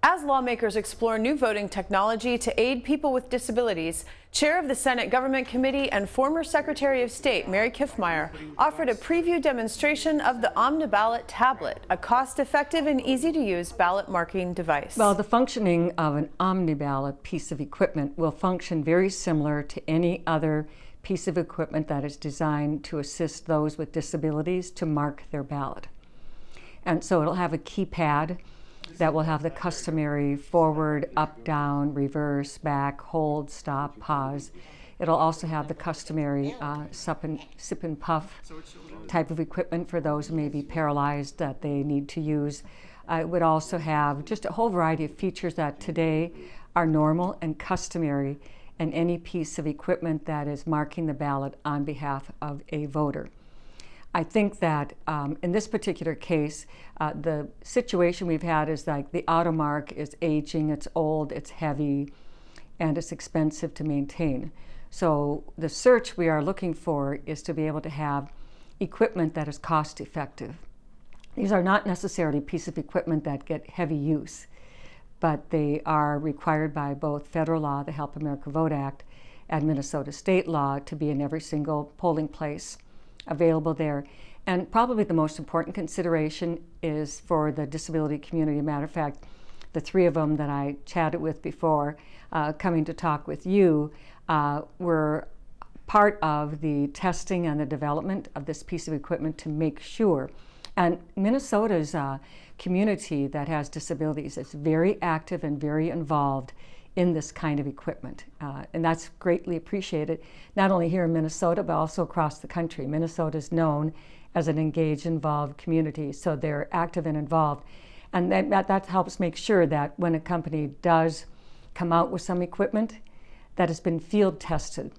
As lawmakers explore new voting technology to aid people with disabilities, Chair of the Senate Government Committee and former Secretary of State Mary Kiffmeyer offered a preview demonstration of the OmniBallot tablet, a cost-effective and easy-to-use ballot marking device. Well, the functioning of an OmniBallot piece of equipment will function very similar to any other piece of equipment that is designed to assist those with disabilities to mark their ballot. And so it'll have a keypad that will have the customary forward, up, down, reverse, back, hold, stop, pause. It'll also have the customary sip and puff type of equipment for those who may be paralyzed that they need to use. It would also have just a whole variety of features that today are normal and customary in any piece of equipment that is marking the ballot on behalf of a voter. I think that in this particular case, the situation we've had is like the AutoMark is aging, it's old, it's heavy, and it's expensive to maintain. So the search we are looking for is to be able to have equipment that is cost effective. These are not necessarily pieces of equipment that get heavy use, but they are required by both federal law, the Help America Vote Act, and Minnesota state law to be in every single polling place available there. And probably the most important consideration is for the disability community. Matter of fact, the three of them that I chatted with before coming to talk with you were part of the testing and the development of this piece of equipment to make sure. And Minnesota's community that has disabilities is very active and very involved in this kind of equipment. And that's greatly appreciated, not only here in Minnesota, but also across the country. Minnesota is known as an engaged, involved community, so they're active and involved. And that helps make sure that when a company does come out with some equipment, that has been field tested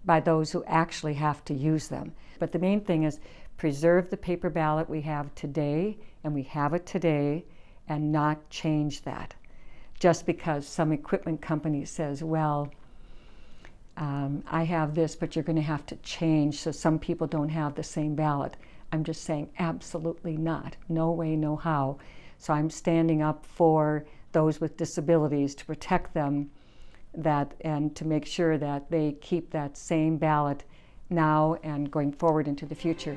by those who actually have to use them. But the main thing is preserve the paper ballot we have today, and we have it today, and not change that. Just because some equipment company says, well, I have this, but you're going to have to change so some people don't have the same ballot. I'm just saying absolutely not. No way, no how. So I'm standing up for those with disabilities to protect them and to make sure that they keep that same ballot now and going forward into the future.